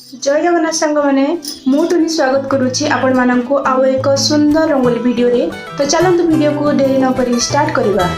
जय जगन्नाथ सांग मैंने मुझे स्वागत करुच्ची आपण मानक आउ एक सुंदर रंगोली वीडियो रे। तो चलते वीडियो को देरी न करी स्टार्ट करवा।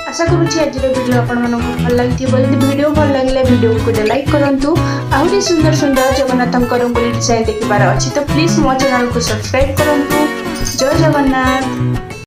आशा करुँच आज वीडियो भल लगी वीडियो भल लगे वीडियो को लाइक करूँ। आहरी सुंदर सुंदर जगन्नाथ रंगोली डिजाइन देखार अच्छी तो प्लीज मो चैनल को सब्सक्राइब करूँ। जय जगन्नाथ।